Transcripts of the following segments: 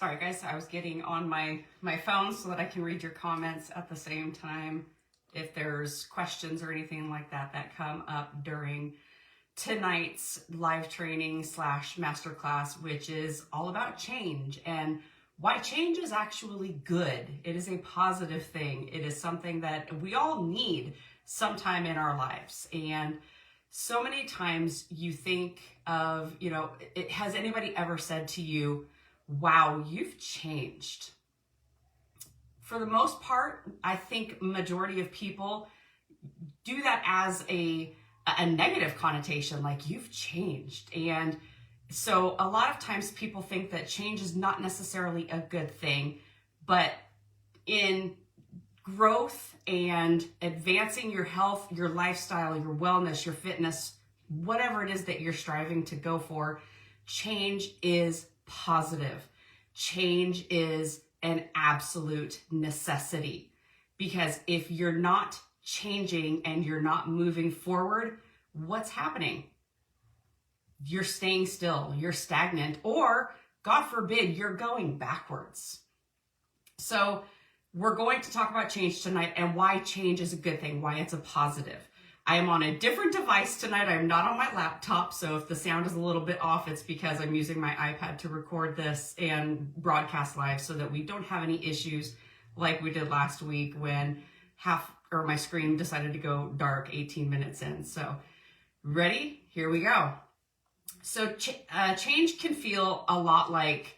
Sorry guys, I was getting on my phone so that I can read your comments at the same time. If there's questions or anything like that that come up during tonight's live training / masterclass, which is all about change and why change is actually good. It is a positive thing. It is something that we all need sometime in our lives. And so many times you think of, has anybody ever said to you, wow, you've changed? For the most part, I think majority of people do that as a negative connotation, like you've changed. And so a lot of times people think that change is not necessarily a good thing, but in growth and advancing your health, your lifestyle, your wellness, your fitness, whatever it is that you're striving to go for, change is positive. Change is an absolute necessity, because if you're not changing and you're not moving forward, what's happening? You're staying still, you're stagnant, or God forbid, you're going backwards. So we're going to talk about change tonight and why change is a good thing, why it's a positive. I am on a different device tonight. I'm not on my laptop, so if the sound is a little bit off, it's because I'm using my iPad to record this and broadcast live so that we don't have any issues like we did last week when my screen decided to go dark 18 minutes in. So ready? Here we go. So change can feel a lot like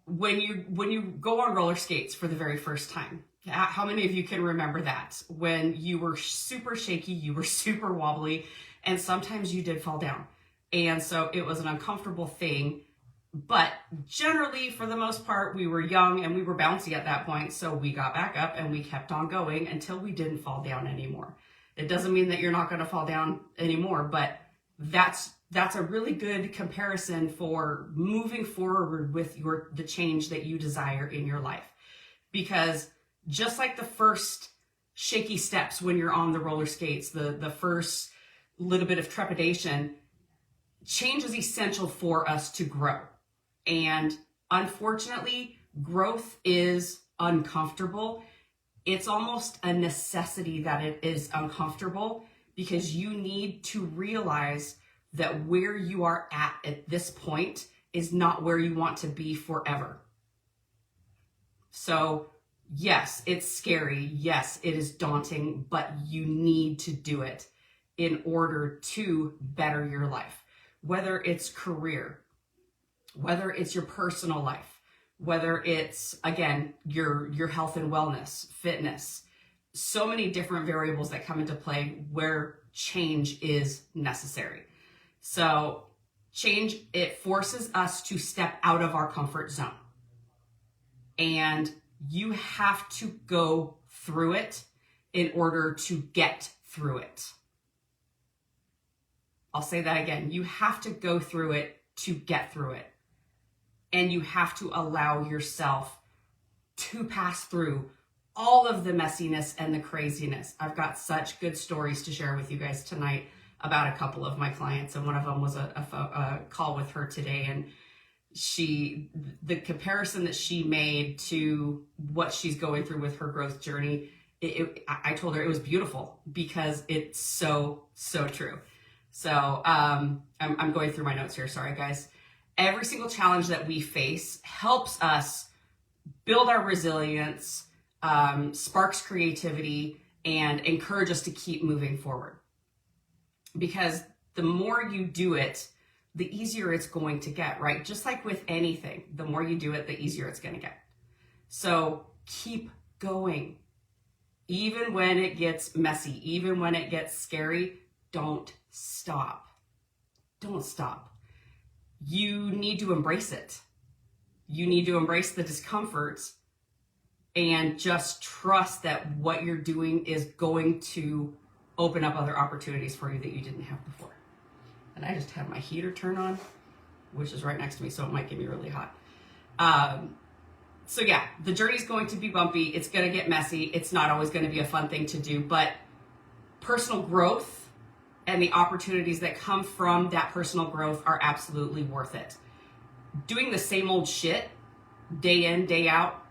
when you go on roller skates for the very first time. How many of you can remember that? When you were super shaky, you were super wobbly, and sometimes you did fall down. And so it was an uncomfortable thing, but generally for the most part, we were young and we were bouncy at that point. So we got back up and we kept on going until we didn't fall down anymore. It doesn't mean that you're not going to fall down anymore, but that's a really good comparison for moving forward with the change that you desire in your life. Because just like the first shaky steps when you're on the roller skates, the first little bit of trepidation, change is essential for us to grow. And unfortunately, growth is uncomfortable. It's almost a necessity that it is uncomfortable, because you need to realize that where you are at this point is not where you want to be forever. So yes, it's scary. Yes, it is daunting, but you need to do it in order to better your life. Whether it's career, whether it's your personal life, whether it's, again, your health and wellness, fitness, so many different variables that come into play where change is necessary. So change, it forces us to step out of our comfort zone. And you have to go through it in order to get through it. I'll say that again. You have to go through it to get through it. And you have to allow yourself to pass through all of the messiness and the craziness. I've got such good stories to share with you guys tonight about a couple of my clients, and one of them was a call with her today, and the comparison that she made to what she's going through with her growth journey, I told her it was beautiful, because it's so true. So I'm going through my notes here. Sorry, guys. Every single challenge that we face helps us build our resilience, sparks creativity, and encourage us to keep moving forward. Because the more you do it, the easier it's going to get, right? Just like with anything, the more you do it, the easier it's going to get. So keep going. Even when it gets messy, even when it gets scary, don't stop. Don't stop. You need to embrace it. You need to embrace the discomfort and just trust that what you're doing is going to open up other opportunities for you that you didn't have before. And I just have my heater turned on, which is right next to me, so it might get me really hot. So yeah, the journey's going to be bumpy. It's going to get messy. It's not always going to be a fun thing to do, but personal growth and the opportunities that come from that personal growth are absolutely worth it. Doing the same old shit day in, day out,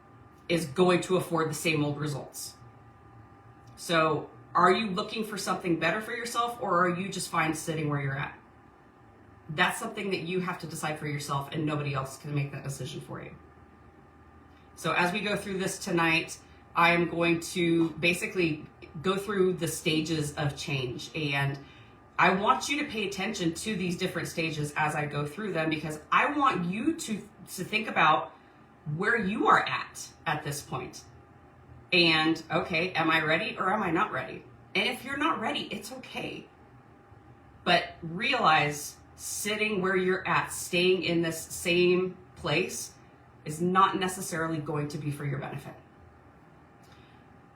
is going to afford the same old results. So are you looking for something better for yourself, or are you just fine sitting where you're at? That's something that you have to decide for yourself, and nobody else can make that decision for you. So as we go through this tonight, I am going to basically go through the stages of change, and I want you to pay attention to these different stages as I go through them, because I want you to think about where you are at this point. And okay, am I ready or am I not ready? And if you're not ready, it's okay. But realize sitting where you're at, staying in this same place, is not necessarily going to be for your benefit.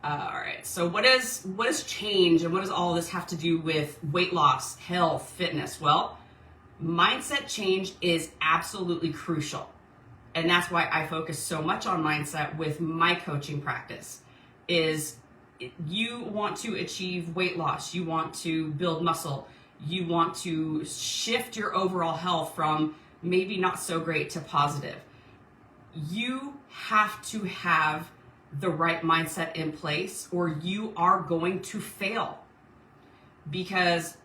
All right, so what is change, and what does all of this have to do with weight loss, health, fitness? Well, mindset change is absolutely crucial. And that's why I focus so much on mindset with my coaching practice. Is you want to achieve weight loss, you want to build muscle, you want to shift your overall health from maybe not so great to positive. You have to have the right mindset in place, or you are going to fail. Because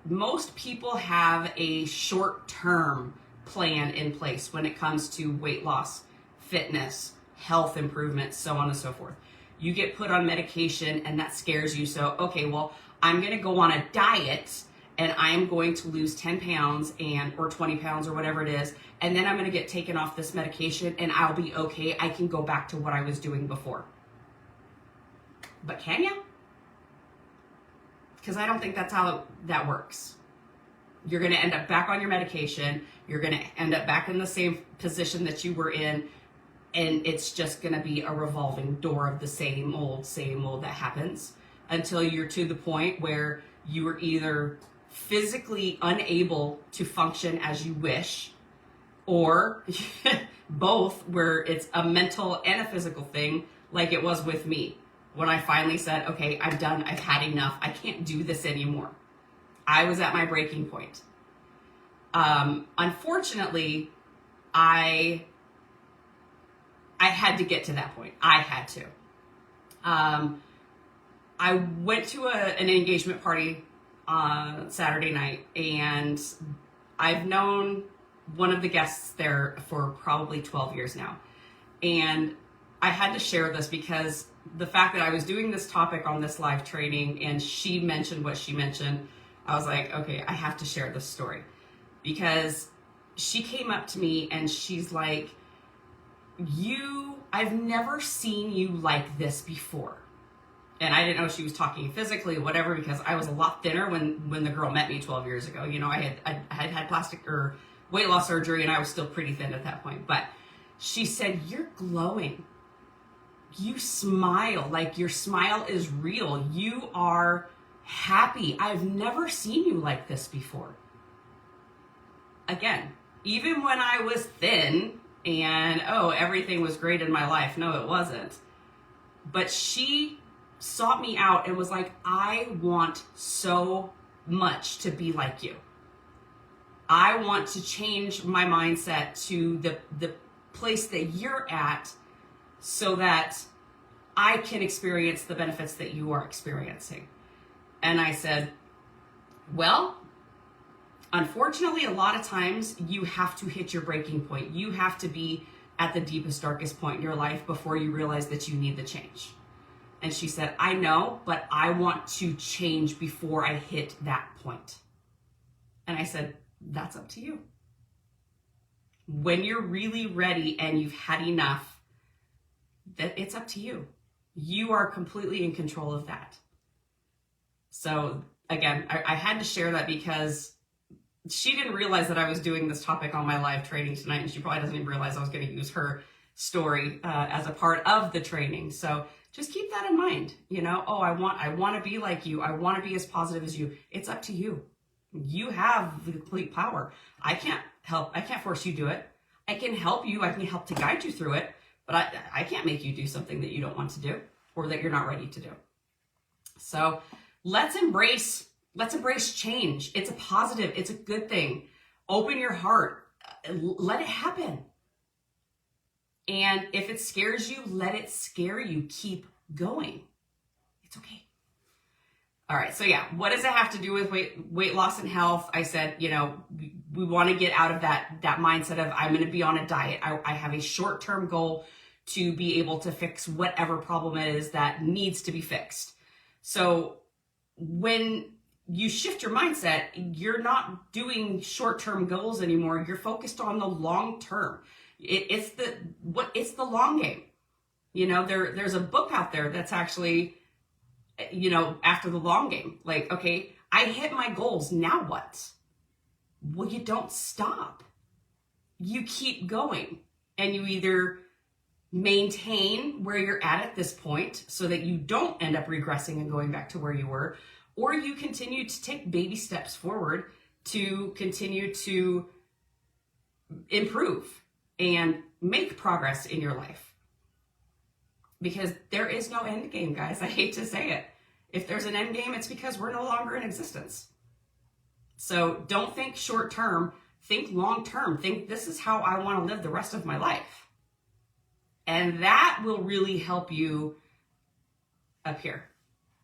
most people have a short-term plan in place when it comes to weight loss, fitness, health improvement, so on and so forth. You get put on medication and that scares you. So, okay, well, I'm going to go on a diet and I'm going to lose 10 pounds or 20 pounds or whatever it is. And then I'm going to get taken off this medication and I'll be okay. I can go back to what I was doing before. But can you? Because I don't think that's how that works. You're going to end up back on your medication. You're going to end up back in the same position that you were in. And it's just going to be a revolving door of the same old that happens until you're to the point where you are either physically unable to function as you wish, or both, where it's a mental and a physical thing, like it was with me. When I finally said, okay, I'm done, I've had enough, I can't do this anymore. I was at my breaking point. Unfortunately, I had to get to that point. I had to. I went to an engagement party Saturday night, and I've known one of the guests there for probably 12 years now. And I had to share this because the fact that I was doing this topic on this live training and she mentioned what she mentioned, I was like, okay, I have to share this story. Because she came up to me and she's like, I've never seen you like this before. And I didn't know she was talking physically, whatever, because I was a lot thinner when the girl met me 12 years ago. You know, I had plastic or weight loss surgery and I was still pretty thin at that point. But she said, you're glowing. You smile, like your smile is real. You are happy. I've never seen you like this before. Again, even when I was thin and, everything was great in my life. No, it wasn't. But she sought me out and was like, I want so much to be like you. I want to change my mindset to the place that you're at so that I can experience the benefits that you are experiencing. And I said, well, unfortunately, a lot of times you have to hit your breaking point. You have to be at the deepest, darkest point in your life before you realize that you need the change. And she said, I know, but I want to change before I hit that point. And I said, that's up to you. When you're really ready and you've had enough, that it's up to you. You are completely in control of that. So again, I had to share that because she didn't realize that I was doing this topic on my live training tonight, and she probably doesn't even realize I was going to use her story as a part of the training. So just keep that in mind. You know, I want to be like you. I want to be as positive as you. It's up to you. You have the complete power. I can't force you to do it. I can help you. I can help to guide you through it, but I can't make you do something that you don't want to do or that you're not ready to do. So let's embrace change. It's a positive. It's a good thing. Open your heart. Let it happen. And if it scares you, let it scare you. Keep going. It's okay. All right. So yeah, what does it have to do with weight loss and health? I said, we want to get out of that mindset of I'm going to be on a diet. I have a short-term goal to be able to fix whatever problem it is that needs to be fixed. So when you shift your mindset, you're not doing short-term goals anymore. You're focused on the long term. It's the long game. There's a book out there that's actually, after the long game. Like, okay, I hit my goals. Now what? Well, you don't stop. You keep going, and you either maintain where you're at this point so that you don't end up regressing and going back to where you were, or you continue to take baby steps forward to continue to improve and make progress in your life. Because there is no end game, guys. I hate to say it. If there's an end game, it's because we're no longer in existence. So don't think short term, think long term. Think this is how I want to live the rest of my life. And that will really help you up here.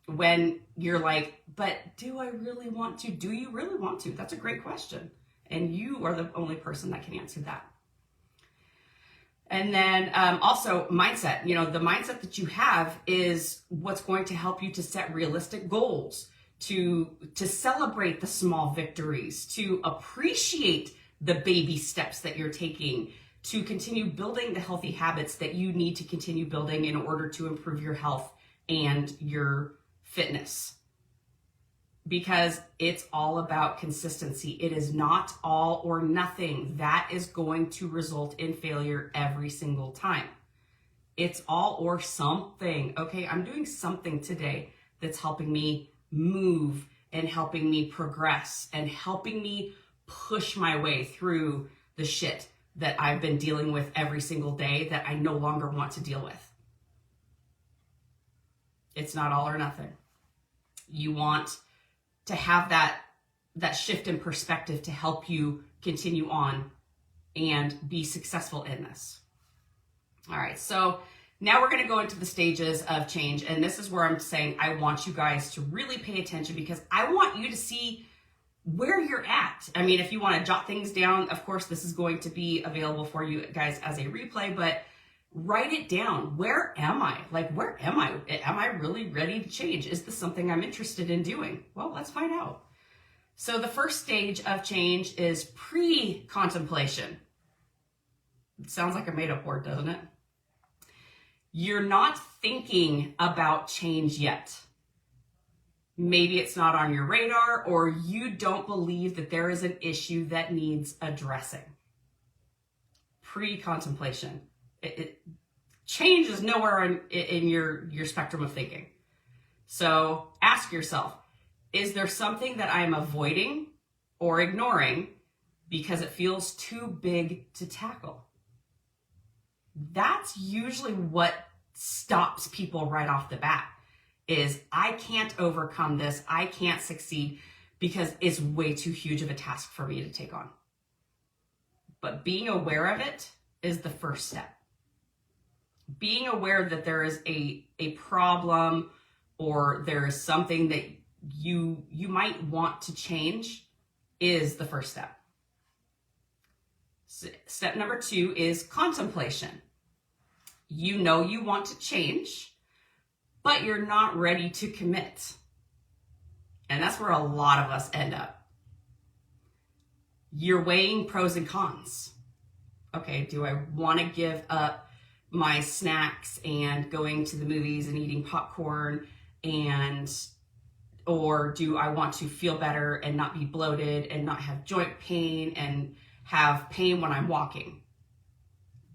When you're like, but do I really want to? Do you really want to? That's a great question. And you are the only person that can answer that. And then also mindset, the mindset that you have is what's going to help you to set realistic goals, to celebrate the small victories, to appreciate the baby steps that you're taking, to continue building the healthy habits that you need to continue building in order to improve your health and your fitness. Because it's all about consistency. It is not all or nothing. That is going to result in failure every single time. It's all or something. Okay, I'm doing something today that's helping me move and helping me progress and helping me push my way through the shit that I've been dealing with every single day that I no longer want to deal with. It's not all or nothing. You want to have that shift in perspective to help you continue on and be successful in this. All right, so now we're going to go into the stages of change, and this is where I'm saying I want you guys to really pay attention because I want you to see where you're at. I mean, if you want to jot things down, of course, this is going to be available for you guys as a replay, but write it down. Where am I? Like, where am I? Am I really ready to change? Is this something I'm interested in doing? Well, let's find out. So the first stage of change is pre-contemplation. It sounds like a made-up word, doesn't it? You're not thinking about change yet. Maybe it's not on your radar, or you don't believe that there is an issue that needs addressing. Pre-contemplation. Change is nowhere in your spectrum of thinking. So ask yourself, is there something that I'm avoiding or ignoring because it feels too big to tackle? That's usually what stops people right off the bat, is I can't overcome this. I can't succeed because it's way too huge of a task for me to take on. But being aware of it is the first step. Being aware that there is a problem or there is something that you might want to change is the first step. Step number 2 is contemplation. You know you want to change, but you're not ready to commit. And that's where a lot of us end up. You're weighing pros and cons. Okay, do I want to give up my snacks and going to the movies and eating popcorn, or do I want to feel better and not be bloated and not have joint pain and have pain when I'm walking?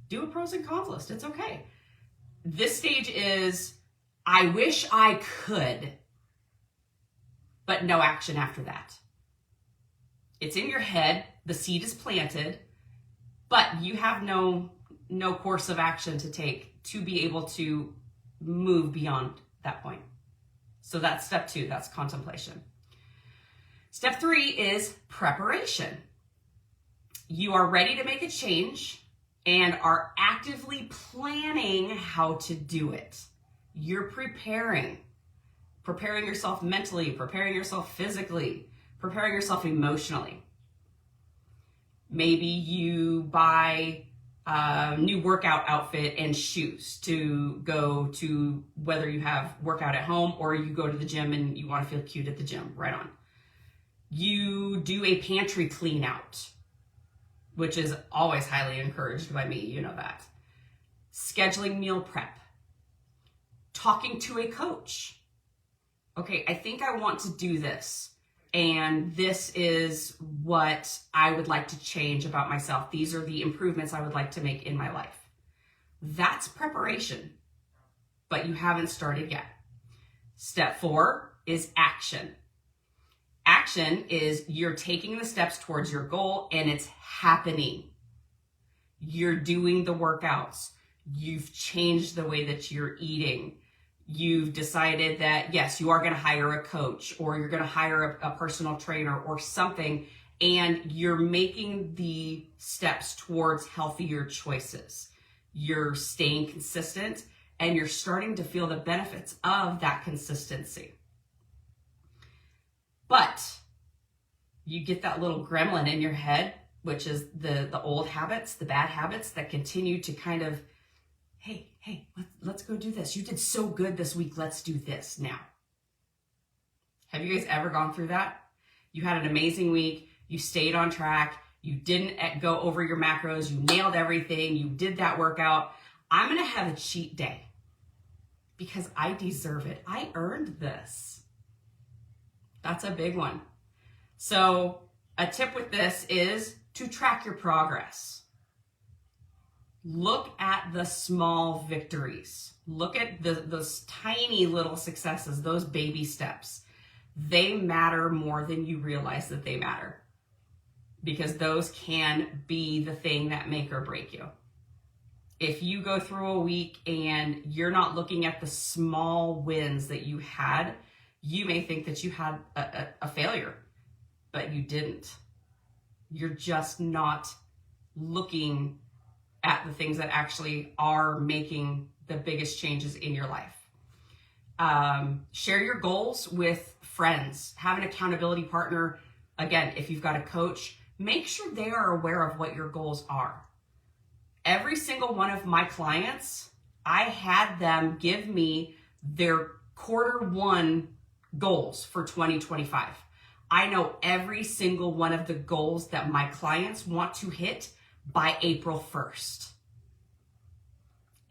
Do a pros and cons list. It's okay. This stage is, I wish I could, but no action after that. It's in your head. The seed is planted, but you have no course of action to take to be able to move beyond that point. So that's step 2, that's contemplation. Step 3 is preparation. You are ready to make a change. and are actively planning how to do it. You're preparing yourself mentally, preparing yourself physically, preparing yourself emotionally. Maybe you buy a new workout outfit and shoes to go to, whether you have workout at home or you go to the gym and you want to feel cute at the gym, right on. You do a pantry clean out, which is always highly encouraged by me, you know that. Scheduling meal prep, talking to a coach. Okay, I think I want to do this, and this is what I would like to change about myself. These are the improvements I would like to make in my life. That's preparation, but you haven't started yet. Step 4 is action. Action is you're taking the steps towards your goal and it's happening. You're doing the workouts. You've changed the way that you're eating. You've decided that, yes, you are going to hire a coach or you're going to hire a personal trainer or something, and you're making the steps towards healthier choices. You're staying consistent and you're starting to feel the benefits of that consistency. But you get that little gremlin in your head, which is the old habits, the bad habits that continue to kind of, hey, let's go do this. You did so good this week. Let's do this now. Have you guys ever gone through that? You had an amazing week. You stayed on track. You didn't go over your macros. You nailed everything. You did that workout. I'm going to have a cheat day because I deserve it. I earned this. That's a big one. So a tip with this is to track your progress. Look at the small victories. Look at those tiny little successes, those baby steps. They matter more than you realize that they matter, because those can be the thing that make or break you. If you go through a week and you're not looking at the small wins that you had, you may think that you had a failure, but you didn't. You're just not looking at the things that actually are making the biggest changes in your life. Share your goals with friends. Have an accountability partner. Again, if you've got a coach, make sure they are aware of what your goals are. Every single one of my clients, I had them give me their Q1 goals for 2025. I know every single one of the goals that my clients want to hit by April 1st.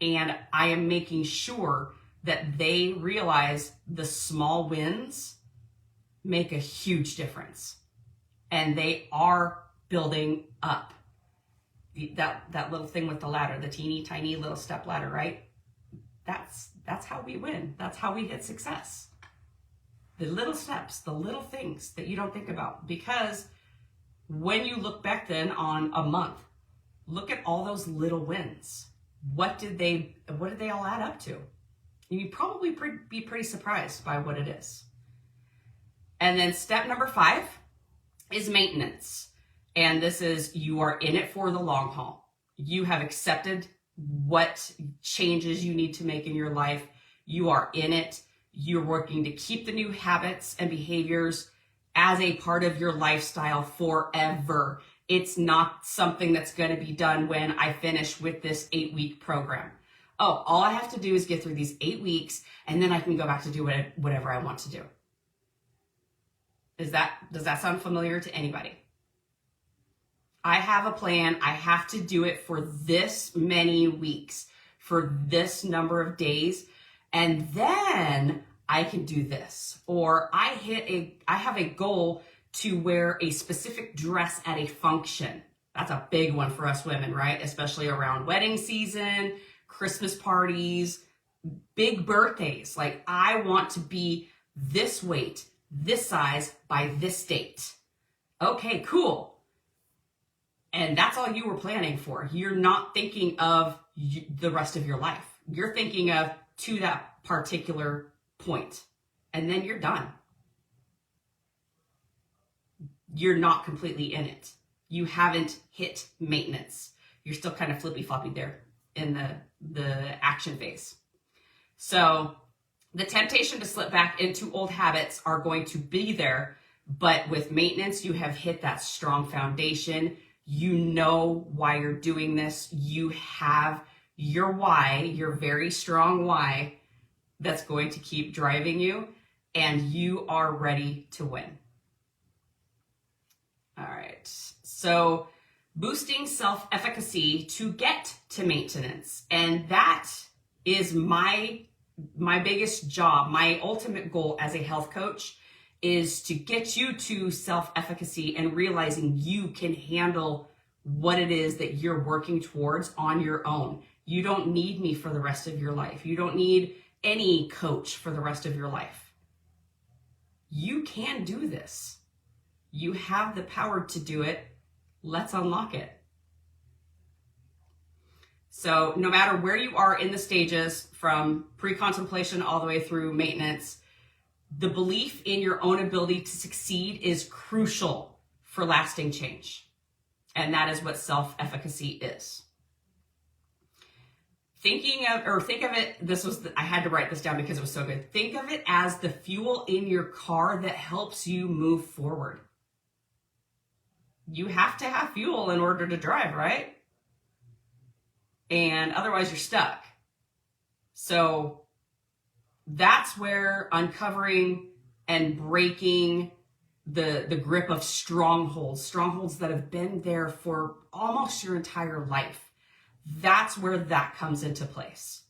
And I am making sure that they realize the small wins make a huge difference. And they are building up. That little thing with the ladder, the teeny tiny little step ladder, right? That's how we win. That's how we hit success. The little steps, the little things that you don't think about. Because when you look back then on a month, look at all those little wins. What did they all add up to? You'd probably be pretty surprised by what it is. And then step number 5 is maintenance. And this is, you are in it for the long haul. You have accepted what changes you need to make in your life. You are in it. You're working to keep the new habits and behaviors as a part of your lifestyle forever. It's not something that's going to be done when I finish with this 8-week program. Oh, all I have to do is get through these 8 weeks and then I can go back to do whatever I want to do. Does that sound familiar to anybody? I have a plan. I have to do it for this many weeks, for this number of days, and then I can do this. Or I have a goal to wear a specific dress at a function. That's a big one for us women, right? Especially around wedding season, Christmas parties, big birthdays. Like, I want to be this weight, this size by this date. Okay, cool. And that's all you were planning for. You're not thinking of the rest of your life. You're thinking of to that particular point, and then you're done. You're not completely in it. You haven't hit maintenance. you're still kind of flippy-floppy there in the action phase. So the temptation to slip back into old habits are going to be there, but with maintenance, you have hit that strong foundation. You know why you're doing this. You have your why, your very strong why that's going to keep driving you, and you are ready to win. All right, so boosting self-efficacy to get to maintenance. And that is my biggest job, my ultimate goal as a health coach is to get you to self-efficacy and realizing you can handle what it is that you're working towards on your own. You don't need me for the rest of your life. You don't need any coach for the rest of your life. You can do this. You have the power to do it. Let's unlock it. So no matter where you are in the stages, from pre-contemplation all the way through maintenance, the belief in your own ability to succeed is crucial for lasting change. And that is what self-efficacy is. Think of it, I had to write this down because it was so good. Think of it as the fuel in your car that helps you move forward. You have to have fuel in order to drive, right? And otherwise you're stuck. So that's where uncovering and breaking the grip of strongholds that have been there for almost your entire life, that's where that comes into place.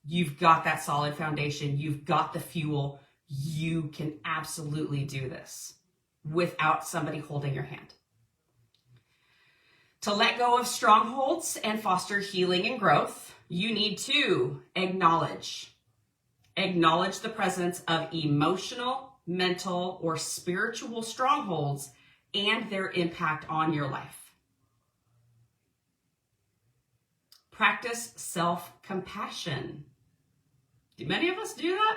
You've got that solid foundation. You've got the fuel. You can absolutely do this without somebody holding your hand. To let go of strongholds and foster healing and growth, you need to acknowledge the presence of emotional, mental, or spiritual strongholds and their impact on your life. Practice self-compassion. Do many of us do that?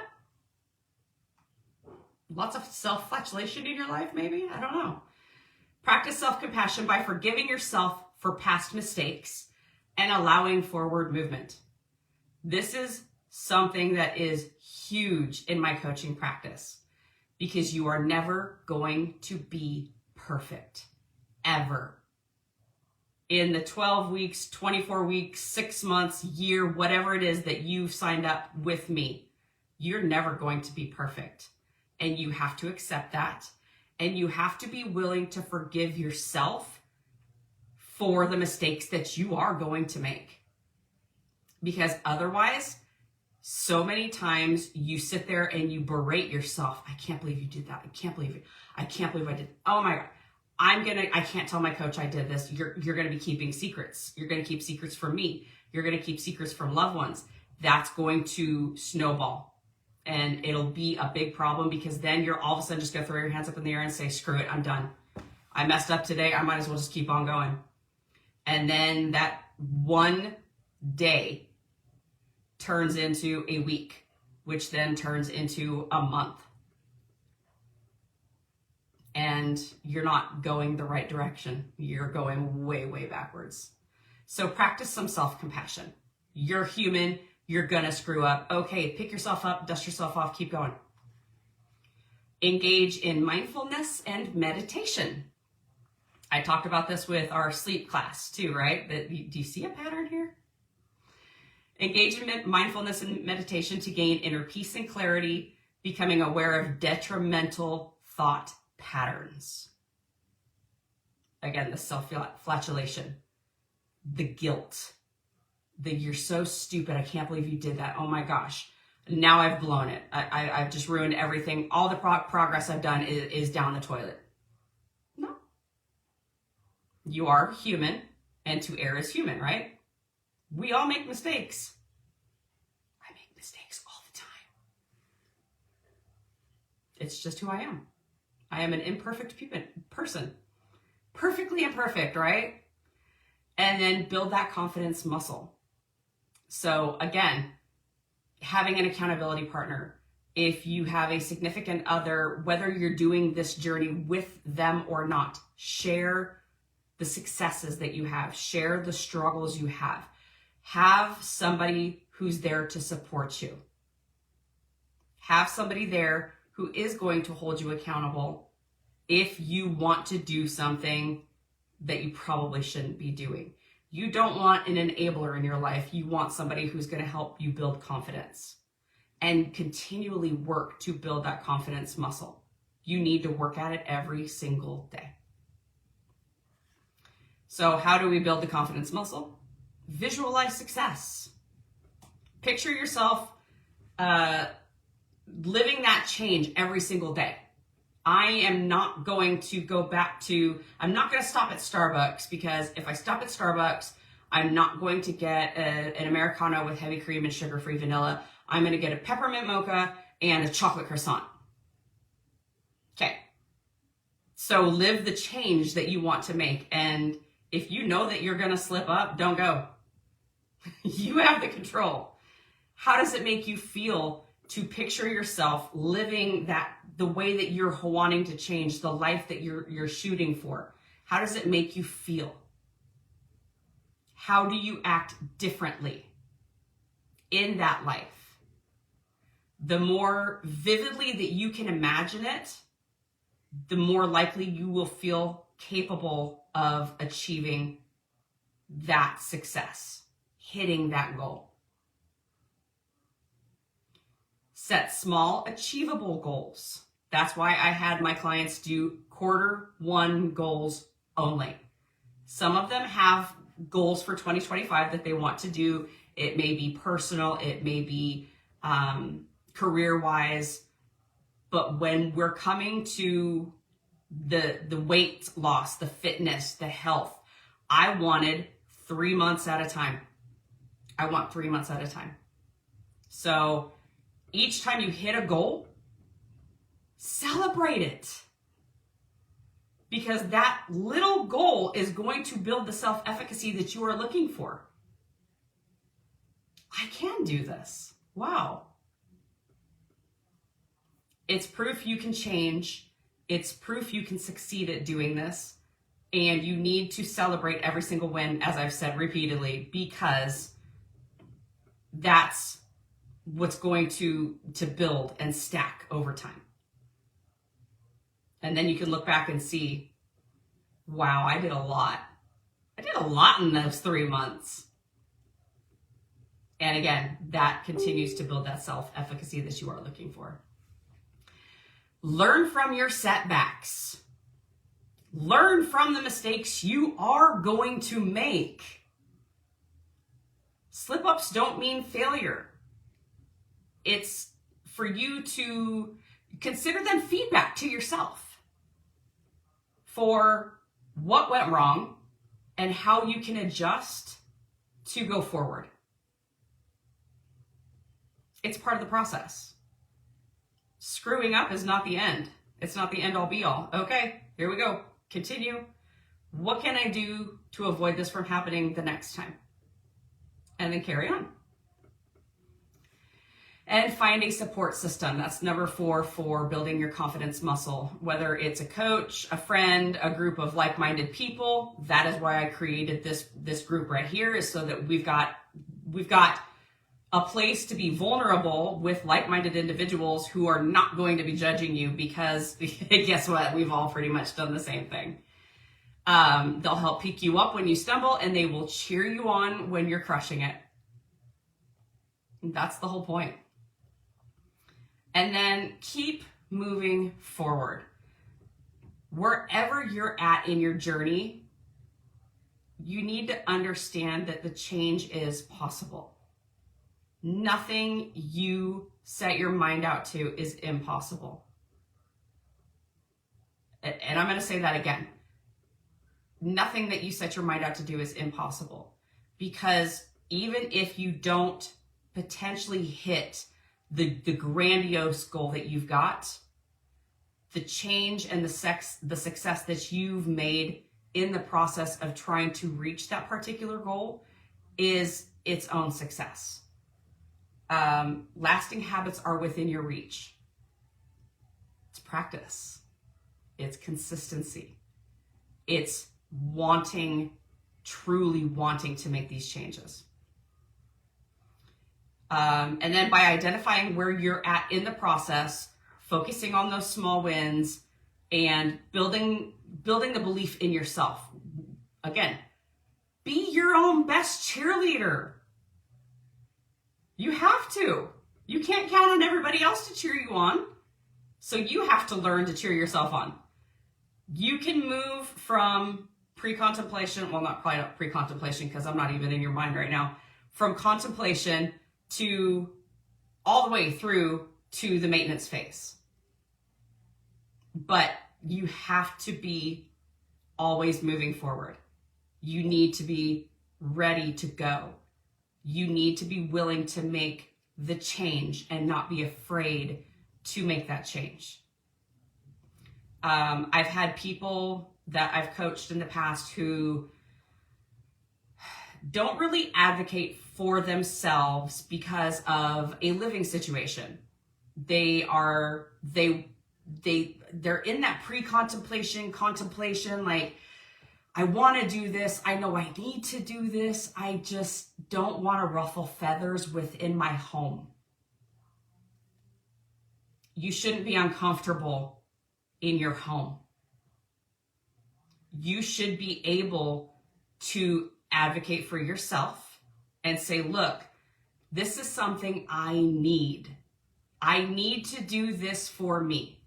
Lots of self-flagellation in your life, maybe? I don't know. Practice self-compassion by forgiving yourself for past mistakes and allowing forward movement. This is something that is huge in my coaching practice because you are never going to be perfect, ever. In the 12 weeks, 24 weeks, 6 months, year, whatever it is that you've signed up with me, you're never going to be perfect. And you have to accept that. And you have to be willing to forgive yourself for the mistakes that you are going to make. Because otherwise, so many times you sit there and you berate yourself. I can't believe you did that. I can't believe it. I can't believe I did. Oh my God. I can't tell my coach I did this. You're going to be keeping secrets. You're going to keep secrets from me. You're going to keep secrets from loved ones. That's going to snowball. And it'll be a big problem because then you're all of a sudden just going to throw your hands up in the air and say, screw it, I'm done. I messed up today. I might as well just keep on going. And then that one day turns into a week, which then turns into a month. And you're not going the right direction. You're going way, way backwards. So practice some self-compassion. You're human. You're gonna screw up. Okay, pick yourself up, dust yourself off, keep going. Engage in mindfulness and meditation. I talked about this with our sleep class too, right? Do you see a pattern here? Engage in mindfulness and meditation to gain inner peace and clarity, becoming aware of detrimental thought patterns. Again, the self-flagellation, the guilt, you're so stupid. I can't believe you did that. Oh my gosh. Now I've blown it. I've just ruined everything. All the progress I've done is down the toilet. No. You are human, and to err is human, right? We all make mistakes. I make mistakes all the time. It's just who I am. I am an imperfect person. Perfectly imperfect, right? And then build that confidence muscle. So again, having an accountability partner, if you have a significant other, whether you're doing this journey with them or not, share the successes that you have, share the struggles you have. Have somebody who's there to support you. Have somebody there who is going to hold you accountable if you want to do something that you probably shouldn't be doing. You don't want an enabler in your life. You want somebody who's going to help you build confidence and continually work to build that confidence muscle. You need to work at it every single day. So how do we build the confidence muscle? Visualize success. Picture yourself living that change every single day. I am not going to go back to, I'm not going to stop at Starbucks, because if I stop at Starbucks, I'm not going to get an Americano with heavy cream and sugar-free vanilla. I'm going to get a peppermint mocha and a chocolate croissant. Okay. So live the change that you want to make. And if you know that you're going to slip up, don't go. You have the control. How does it make you feel to picture yourself living the way that you're wanting to change, the life that you're shooting for? How does it make you feel? How do you act differently in that life? The more vividly that you can imagine it, the more likely you will feel capable of achieving that success, hitting that goal. Set small, achievable goals. That's why I had my clients do Q1 goals only. Some of them have goals for 2025 that they want to do. It may be personal, it may be career-wise, but when we're coming to the weight loss, the fitness, the health, I wanted 3 months at a time. I want 3 months at a time. So each time you hit a goal, celebrate it. Because that little goal is going to build the self-efficacy that you are looking for. I can do this. Wow. It's proof you can change. It's proof you can succeed at doing this. And you need to celebrate every single win, as I've said repeatedly, because that's what's going to build and stack over time. And then you can look back and see, wow, I did a lot. I did a lot in those 3 months. And again, that continues to build that self-efficacy that you are looking for. Learn from your setbacks. Learn from the mistakes you are going to make. Slip-ups don't mean failure. It's for you to consider them feedback to yourself for what went wrong and how you can adjust to go forward. It's part of the process. Screwing up is not the end. It's not the end all be all. Okay, here we go. Continue. What can I do to avoid this from happening the next time? And then carry on. And find a support system. That's number 4 for building your confidence muscle. Whether it's a coach, a friend, a group of like-minded people. That is why I created this group right here, is so that we've got a place to be vulnerable with like-minded individuals who are not going to be judging you, because guess what? We've all pretty much done the same thing. They'll help pick you up when you stumble, and they will cheer you on when you're crushing it. That's the whole point. And then keep moving forward. Wherever you're at in your journey, you need to understand that the change is possible. Nothing you set your mind out to is impossible. And I'm going to say that again. Nothing that you set your mind out to do is impossible. Because even if you don't potentially hit the grandiose goal that you've got, the change and the success that you've made in the process of trying to reach that particular goal is its own success. Lasting habits are within your reach. It's practice. It's consistency. It's truly wanting to make these changes. And then by identifying where you're at in the process, focusing on those small wins and building the belief in yourself. Again, be your own best cheerleader. You have to. You can't count on everybody else to cheer you on. So you have to learn to cheer yourself on. You can move from pre-contemplation, well, not quite pre-contemplation because I'm not even in your mind right now, from contemplation to all the way through to the maintenance phase. But you have to be always moving forward. You need to be ready to go. You need to be willing to make the change and not be afraid to make that change. I've had people that I've coached in the past who don't really advocate for themselves because of a living situation. They're in that contemplation, like, I want to do this. I know I need to do this. I just don't want to ruffle feathers within my home. You shouldn't be uncomfortable in your home. You should be able to advocate for yourself and say, look, this is something I need. I need to do this for me.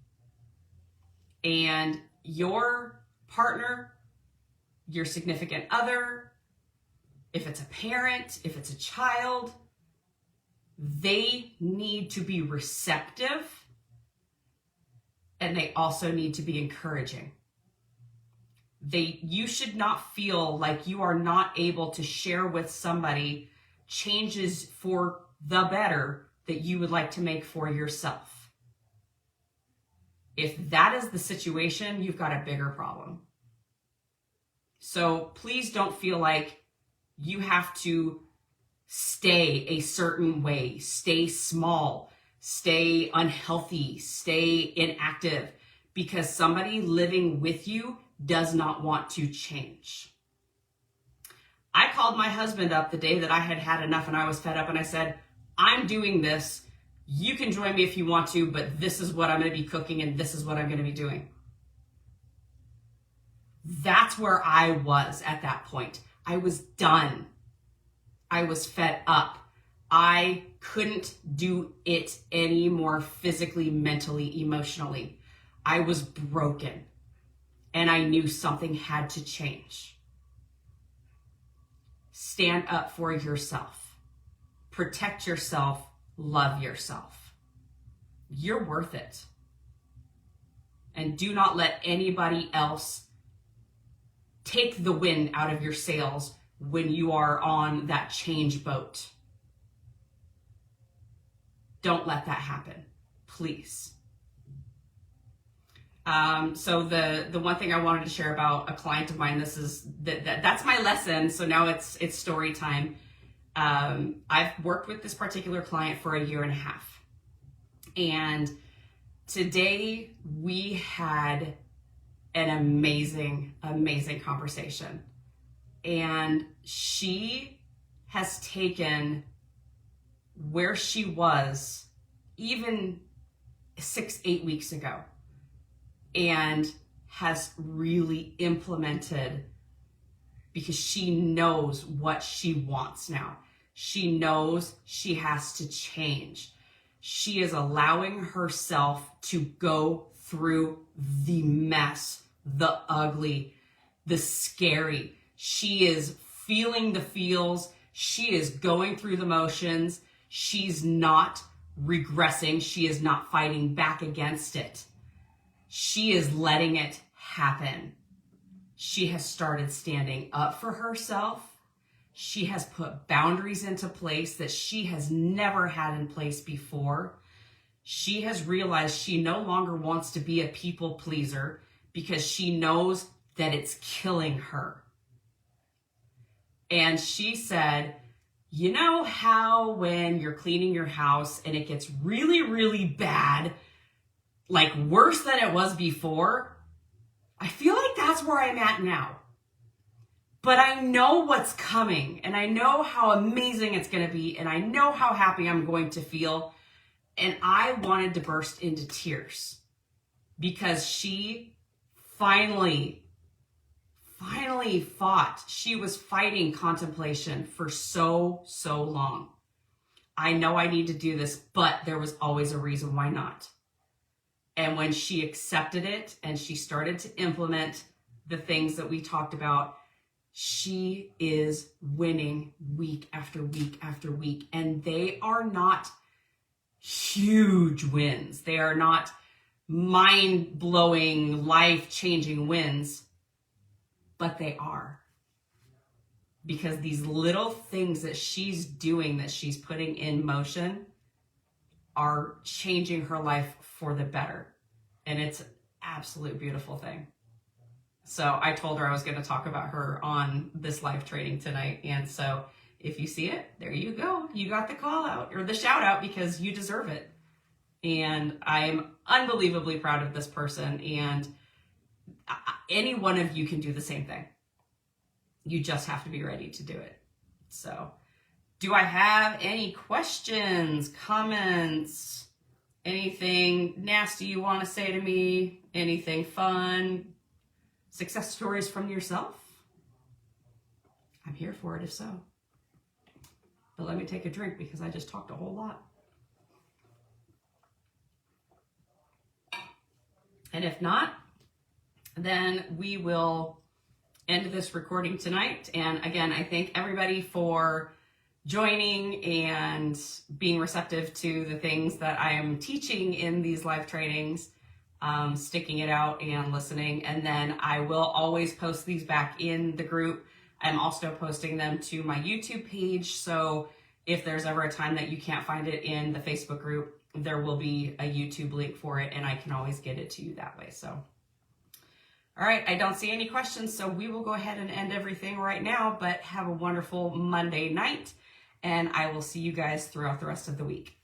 And your partner, your significant other, if it's a parent, if it's a child, they need to be receptive, and they also need to be encouraging. You should not feel like you are not able to share with somebody changes for the better that you would like to make for yourself. If that is the situation, you've got a bigger problem. So please don't feel like you have to stay a certain way, stay small, stay unhealthy, stay inactive, because somebody living with you does not want to change. I called my husband up the day that I had had enough and I was fed up, and I said, I'm doing this. You can join me if you want to, but this is what I'm going to be cooking and this is what I'm going to be doing. That's where I was at that point. I was done. I was fed up. I couldn't do it anymore physically, mentally, emotionally. I was broken. And I knew something had to change. Stand up for yourself. Protect yourself. Love yourself. You're worth it. And do not let anybody else take the wind out of your sails when you are on that change boat. Don't let that happen, please. So the one thing I wanted to share about a client of mine, that's my lesson. So now it's story time. I've worked with this particular client for 1.5 years. And today we had an amazing conversation. And she has taken where she was even 6-8 weeks ago and has really implemented, because she knows what she wants now. She knows she has to change. She is allowing herself to go through the mess, the ugly, the scary. She is feeling the feels. She is going through the motions. She's not regressing. She is not fighting back against it. She is letting it happen. She has started standing up for herself. She has put boundaries into place that she has never had in place before. She has realized she no longer wants to be a people pleaser because she knows that it's killing her. And she said, you know how when you're cleaning your house and it gets really, really bad, like worse than it was before? I feel like that's where I'm at now. but I know what's coming, and I know how amazing it's going to be, and I know how happy I'm going to feel. And I wanted to burst into tears because she finally fought. She was fighting contemplation for so long. I know I need to do this, but there was always a reason why not. And when she accepted it and she started to implement the things that we talked about, she is winning week after week after week. And they are not huge wins. They are not mind-blowing, life-changing wins, but they are. Because these little things that she's doing, that she's putting in motion, are changing her life for the better. And it's an absolute beautiful thing. So I told her I was going to talk about her on this live training tonight. And so if you see it, there you go. You got the call out or the shout out because you deserve it. And I'm unbelievably proud of this person. And any one of you can do the same thing. You just have to be ready to do it. So, do I have any questions, comments, anything nasty you want to say to me? Anything fun? Success stories from yourself? I'm here for it if so. But let me take a drink because I just talked a whole lot. And if not, then we will end this recording tonight. And again, I thank everybody for joining and being receptive to the things that I am teaching in these live trainings, sticking it out and listening. And then I will always post these back in the group. I'm also posting them to my YouTube page. So if there's ever a time that you can't find it in the Facebook group, there will be a YouTube link for it and I can always get it to you that way. So all right, I don't see any questions, so we will go ahead and end everything right now, but have a wonderful Monday night, and I will see you guys throughout the rest of the week.